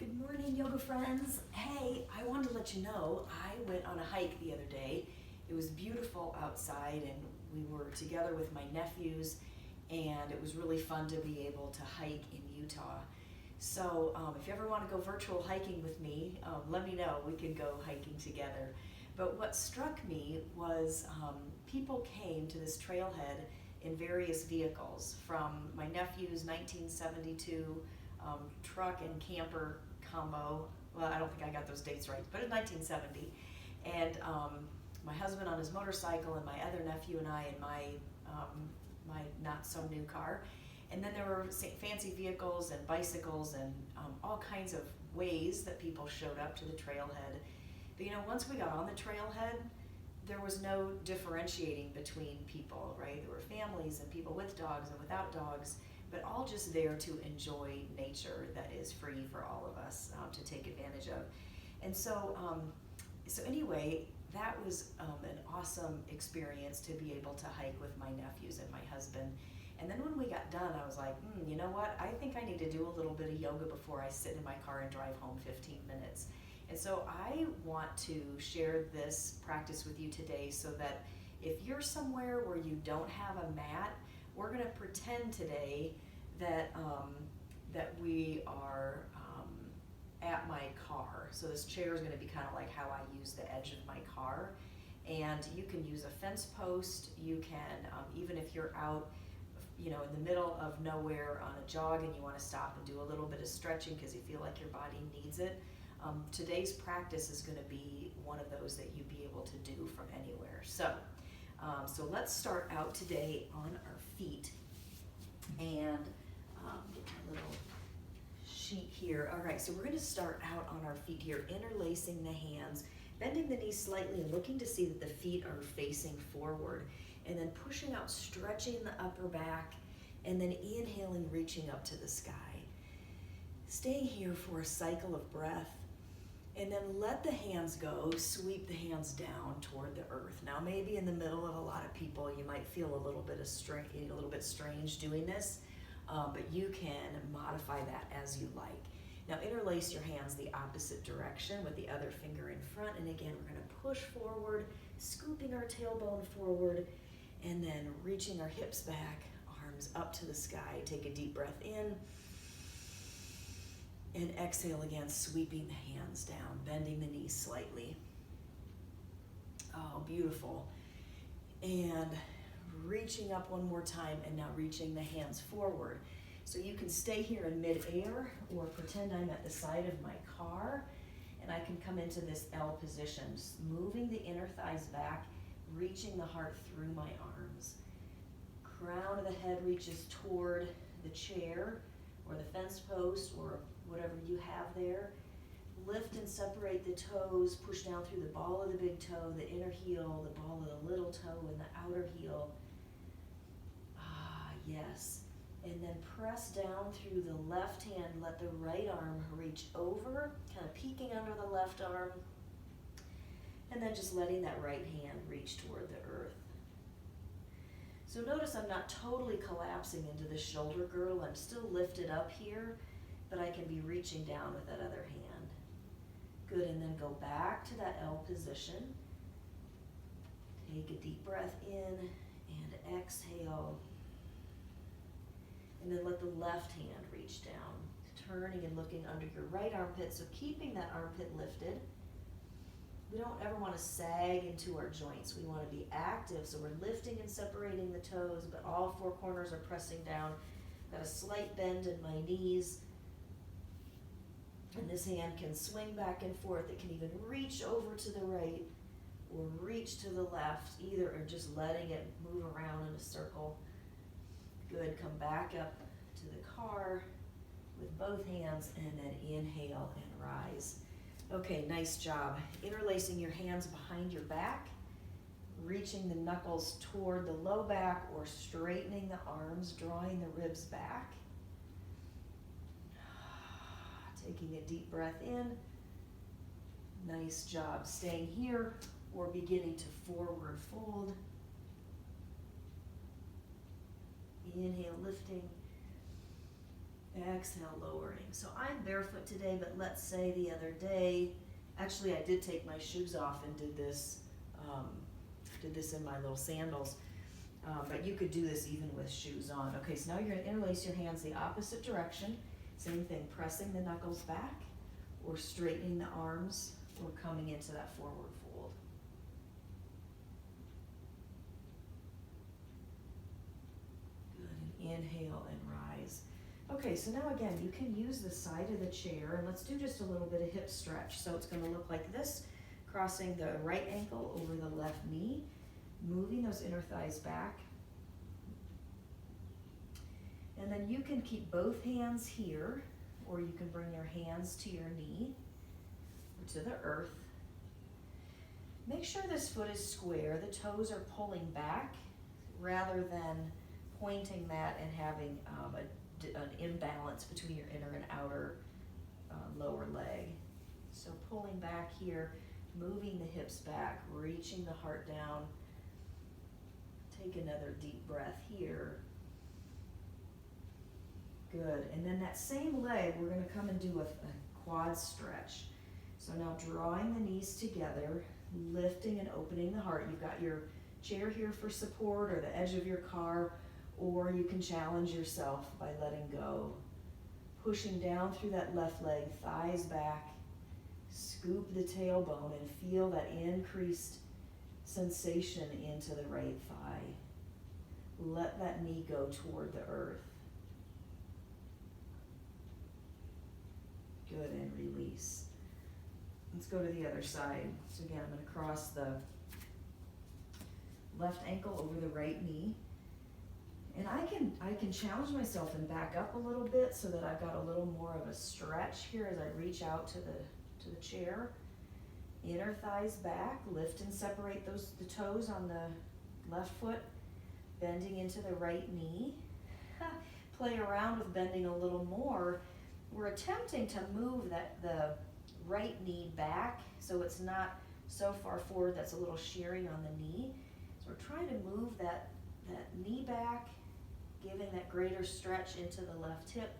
Good morning, yoga friends. Hey, I wanted to let you know I went on a hike the other day. It was beautiful outside and we were together with my nephews, and it was really fun to be able to hike in Utah. So if you ever want to go virtual hiking with me, let me know. We can go hiking together. But what struck me was people came to this trailhead in various vehicles, from my nephew's 1972 truck and camper combo. Well, I don't think I got those dates right, but it's 1970. And my husband on his motorcycle, and my other nephew and I in my not so new car. And then there were fancy vehicles and bicycles and all kinds of ways that people showed up to the trailhead. But once we got on the trailhead, there was no differentiating between people, right? There were families and people with dogs and without dogs, but all just there to enjoy nature that is free for all of us to take advantage of. And so anyway, that was an awesome experience to be able to hike with my nephews and my husband. And then when we got done, I was like, you know what? I think I need to do a little bit of yoga before I sit in my car and drive home 15 minutes. And so I want to share this practice with you today so that if you're somewhere where you don't have a mat, we're going to pretend today that we are at my car. So this chair is going to be kind of like how I use the edge of my car. And you can use a fence post. You can, even if you're out in the middle of nowhere on a jog and you want to stop and do a little bit of stretching because you feel like your body needs it, today's practice is going to be one of those that you'd be able to do from anywhere. So let's start out today on our feet, and get my little sheet here. All right, so we're going to start out on our feet here, interlacing the hands, bending the knees slightly and looking to see that the feet are facing forward, and then pushing out, stretching the upper back, and then inhaling, reaching up to the sky. Staying here for a cycle of breath. And then let the hands go, sweep the hands down toward the earth. Now maybe in the middle of a lot of people, you might feel a little bit strange doing this, but you can modify that as you like. Now interlace your hands the opposite direction with the other finger in front, and again we're going to push forward, scooping our tailbone forward, and then reaching our hips back, arms up to the sky. Take a deep breath in. And exhale again, sweeping the hands down, bending the knees slightly. Oh, beautiful. And reaching up one more time, and now reaching the hands forward. So you can stay here in midair or pretend I'm at the side of my car, and I can come into this L position, just moving the inner thighs back, reaching the heart through my arms. Crown of the head reaches toward the chair or the fence post or whatever you have there. Lift and separate the toes, push down through the ball of the big toe, the inner heel, the ball of the little toe, and the outer heel. Ah, yes. And then press down through the left hand, let the right arm reach over, kind of peeking under the left arm, and then just letting that right hand reach toward the earth. So notice I'm not totally collapsing into the shoulder girdle. I'm still lifted up here, but I can be reaching down with that other hand. Good, and then go back to that L position. Take a deep breath in and exhale. And then let the left hand reach down, turning and looking under your right armpit, so keeping that armpit lifted. We don't ever want to sag into our joints. We want to be active, so we're lifting and separating the toes, but all four corners are pressing down. Got a slight bend in my knees. And this hand can swing back and forth. It can even reach over to the right or reach to the left, either, or just letting it move around in a circle. Good, come back up to the car with both hands, and then inhale and rise. Okay, nice job. Interlacing your hands behind your back, reaching the knuckles toward the low back or straightening the arms, drawing the ribs back. Taking a deep breath in. Nice job. Staying here or beginning to forward fold. Inhale, lifting. Exhale, lowering. So I'm barefoot today, but let's say the other day, actually I did take my shoes off and did this in my little sandals. But you could do this even with shoes on. Okay, so now you're gonna interlace your hands the opposite direction. Same thing, pressing the knuckles back, or straightening the arms, or coming into that forward fold. Good, and inhale and rise. Okay, so now again, you can use the side of the chair, and let's do just a little bit of hip stretch. So it's gonna look like this, crossing the right ankle over the left knee, moving those inner thighs back. And then you can keep both hands here, or you can bring your hands to your knee, or to the earth. Make sure this foot is square, the toes are pulling back, rather than pointing that and having an imbalance between your inner and outer lower leg. So pulling back here, moving the hips back, reaching the heart down. Take another deep breath here. Good, and then that same leg, we're gonna come and do a quad stretch. So now drawing the knees together, lifting and opening the heart. You've got your chair here for support, or the edge of your car, or you can challenge yourself by letting go. Pushing down through that left leg, thighs back, scoop the tailbone and feel that increased sensation into the right thigh. Let that knee go toward the earth. Good, and release. Let's go to the other side. So again, I'm going to cross the left ankle over the right knee. And I can challenge myself and back up a little bit so that I've got a little more of a stretch here as I reach out to the chair. Inner thighs back, lift and separate the toes on the left foot, bending into the right knee. Play around with bending a little more. We're attempting to move the right knee back so it's not so far forward that's a little shearing on the knee. So we're trying to move that knee back, giving that greater stretch into the left hip.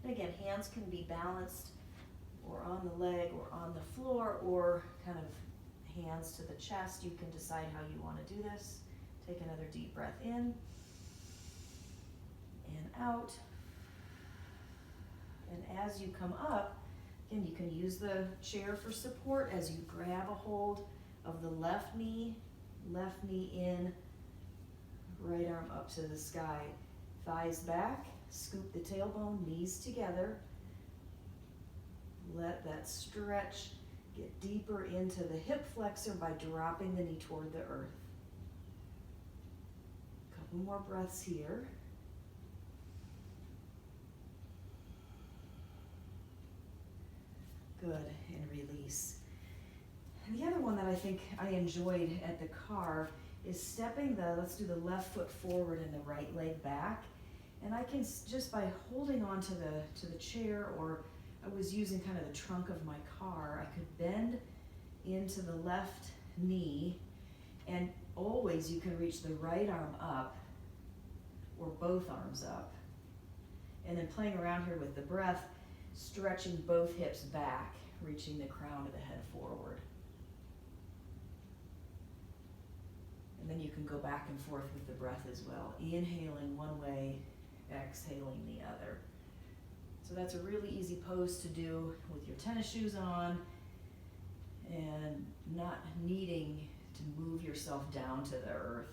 And again, hands can be balanced or on the leg or on the floor, or kind of hands to the chest. You can decide how you want to do this. Take another deep breath in and out. And as you come up, again, you can use the chair for support as you grab a hold of the left knee in, right arm up to the sky. Thighs back, scoop the tailbone, knees together. Let that stretch get deeper into the hip flexor by dropping the knee toward the earth. Couple more breaths here. Good, and release. And the other one that I think I enjoyed at the car is stepping let's do the left foot forward and the right leg back. And I can, just by holding on to the chair, or I was using kind of the trunk of my car, I could bend into the left knee, and always you can reach the right arm up or both arms up. And then playing around here with the breath, stretching both hips back, reaching the crown of the head forward. And then you can go back and forth with the breath as well. Inhaling one way, exhaling the other. So that's a really easy pose to do with your tennis shoes on and not needing to move yourself down to the earth.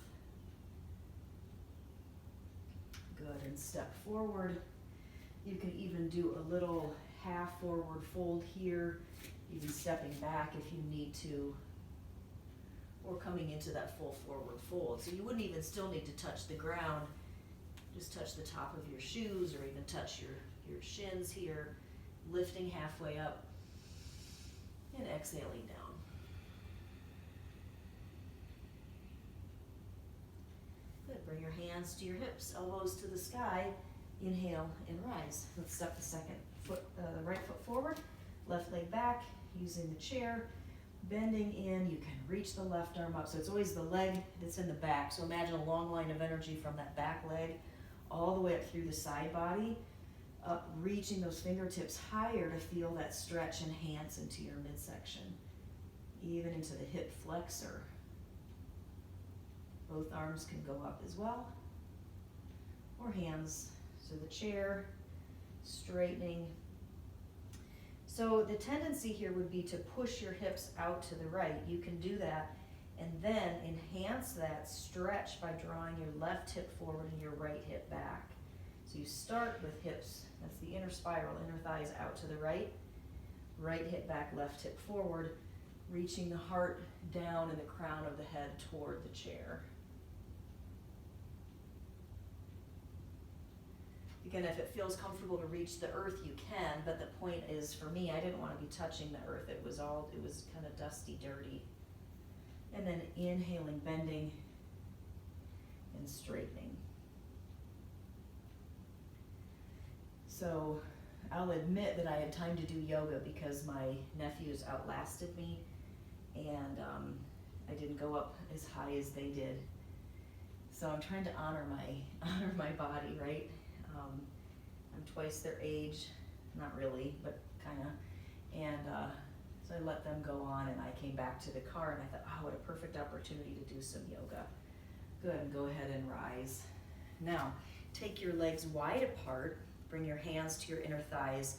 Good, and step forward. You can even do a little half forward fold here, even stepping back if you need to, or coming into that full forward fold. So you wouldn't even still need to touch the ground, just touch the top of your shoes, or even touch your shins here, lifting halfway up and exhaling down. Good, bring your hands to your hips, elbows to the sky. Inhale and rise. Let's step the the right foot forward, left leg back, using the chair, bending in. You can reach the left arm up. So it's always the leg that's in the back. So imagine a long line of energy from that back leg all the way up through the side body, up, reaching those fingertips higher to feel that stretch enhance into your midsection, even into the hip flexor. Both arms can go up as well, or hands to the chair, straightening. So the tendency here would be to push your hips out to the right. You can do that and then enhance that stretch by drawing your left hip forward and your right hip back. So you start with hips, that's the inner spiral, inner thighs out to the right, right hip back, left hip forward, reaching the heart down and the crown of the head toward the chair. Again, if it feels comfortable to reach the earth, you can, but the point is, for me, I didn't want to be touching the earth. It was kind of dusty, dirty. And then inhaling, bending, and straightening. So I'll admit that I had time to do yoga because my nephews outlasted me, and I didn't go up as high as they did. So I'm trying to honor my body, right? I'm twice their age, not really, but kind of. And so I let them go on, and I came back to the car, and I thought, oh, what a perfect opportunity to do some yoga. Good, and go ahead and rise. Now, take your legs wide apart, bring your hands to your inner thighs,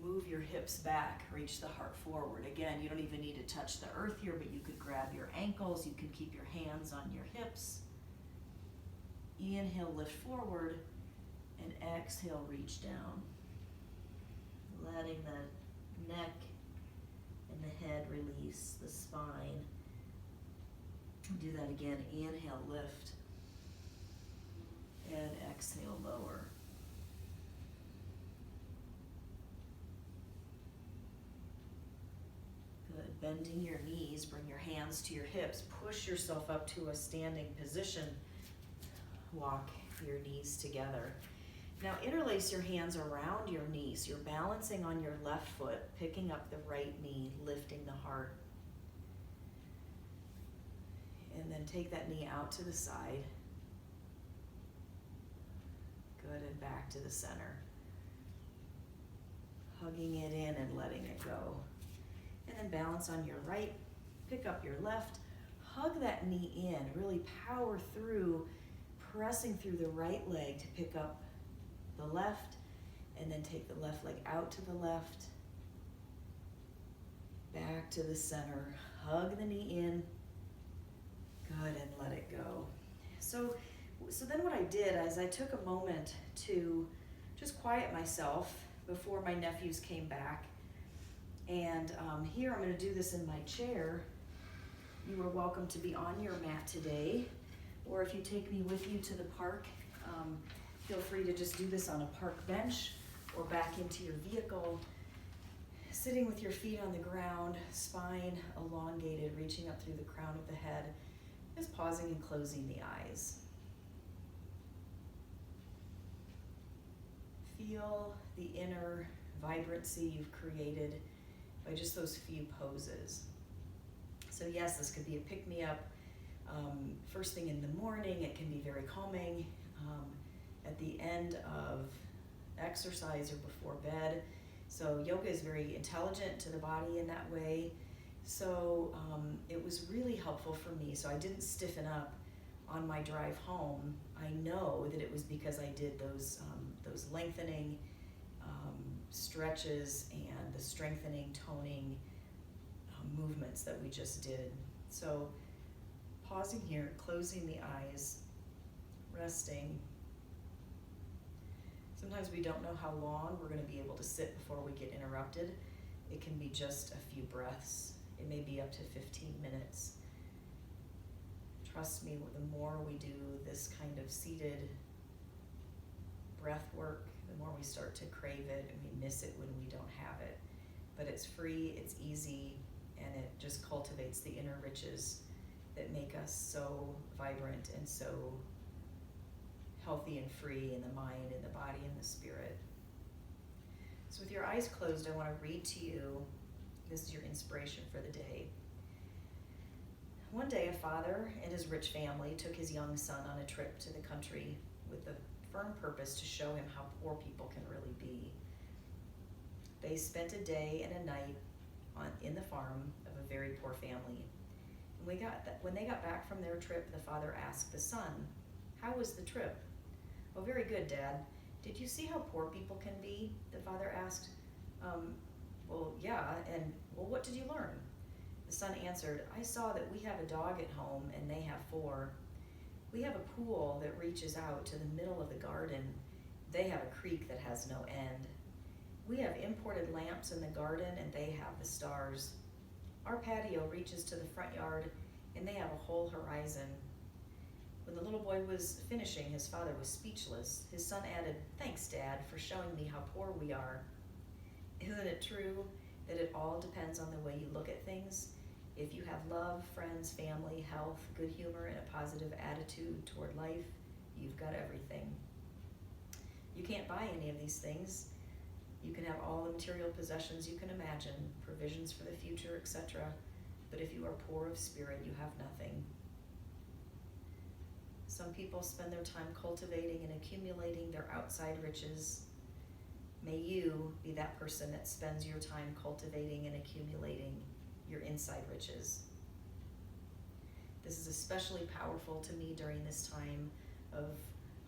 move your hips back, reach the heart forward. Again, you don't even need to touch the earth here, but you could grab your ankles, you can keep your hands on your hips. Inhale, lift forward, and exhale, reach down. Letting the neck and the head release, the spine. Do that again. Inhale, lift, and exhale, lower. Good. Bending your knees, bring your hands to your hips. Push yourself up to a standing position. Walk your knees together. Now interlace your hands around your knees. You're balancing on your left foot, picking up the right knee, lifting the heart. And then take that knee out to the side. Good, and back to the center. Hugging it in and letting it go. And then balance on your right, pick up your left, hug that knee in, really power through, pressing through the right leg to pick up the left, and then take the left leg out to the left, back to the center, hug the knee in, good, and let it go. So then what I did is I took a moment to just quiet myself before my nephews came back, and here I'm going to do this in my chair. You are welcome to be on your mat today, or if you take me with you to the park, feel free to just do this on a park bench or back into your vehicle, sitting with your feet on the ground, spine elongated, reaching up through the crown of the head, just pausing and closing the eyes. Feel the inner vibrancy you've created by just those few poses. So yes, this could be a pick-me-up. First thing in the morning, it can be very calming. At the end of exercise or before bed. So yoga is very intelligent to the body in that way. So it was really helpful for me. So I didn't stiffen up on my drive home. I know that it was because I did those lengthening stretches and the strengthening, toning movements that we just did. So pausing here, closing the eyes, resting. Sometimes we don't know how long we're going to be able to sit before we get interrupted. It can be just a few breaths. It may be up to 15 minutes. Trust me, the more we do this kind of seated breath work, the more we start to crave it and we miss it when we don't have it. But it's free, it's easy, and it just cultivates the inner riches that make us so vibrant and so healthy and free in the mind, in the body, and the spirit. So with your eyes closed, I want to read to you, this is your inspiration for the day. One day, a father and his rich family took his young son on a trip to the country with the firm purpose to show him how poor people can really be. They spent a day and a night in the farm of a very poor family. When they got back from their trip, the father asked the son, "How was the trip?" "Oh, very good, Dad." "Did you see how poor people can be?" the father asked. Well, yeah, and well, what did you learn?" The son answered, "I saw that we have a dog at home and they have 4. We have a pool that reaches out to the middle of the garden. They have a creek that has no end. We have imported lamps in the garden and they have the stars. Our patio reaches to the front yard and they have a whole horizon." When the little boy was finishing, his father was speechless. His son added, "Thanks, Dad, for showing me how poor we are." Isn't it true that it all depends on the way you look at things? If you have love, friends, family, health, good humor, and a positive attitude toward life, you've got everything. You can't buy any of these things. You can have all the material possessions you can imagine, provisions for the future, etc. But if you are poor of spirit, you have nothing. Some people spend their time cultivating and accumulating their outside riches. May you be that person that spends your time cultivating and accumulating your inside riches. This is especially powerful to me during this time of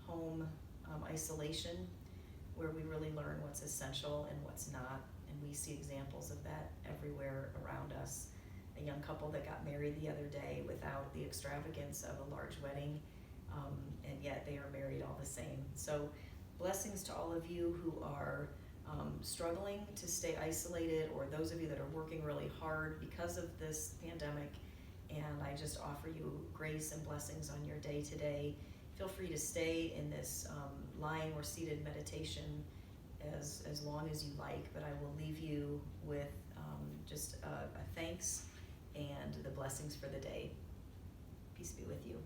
home isolation, where we really learn what's essential and what's not, and we see examples of that everywhere around us. A young couple that got married the other day without the extravagance of a large wedding, and yet they are married all the same. So blessings to all of you who are struggling to stay isolated, or those of you that are working really hard because of this pandemic. And I just offer you grace and blessings on your day today. Feel free to stay in this lying or seated meditation as long as you like, but I will leave you with just a thanks and the blessings for the day. Peace be with you.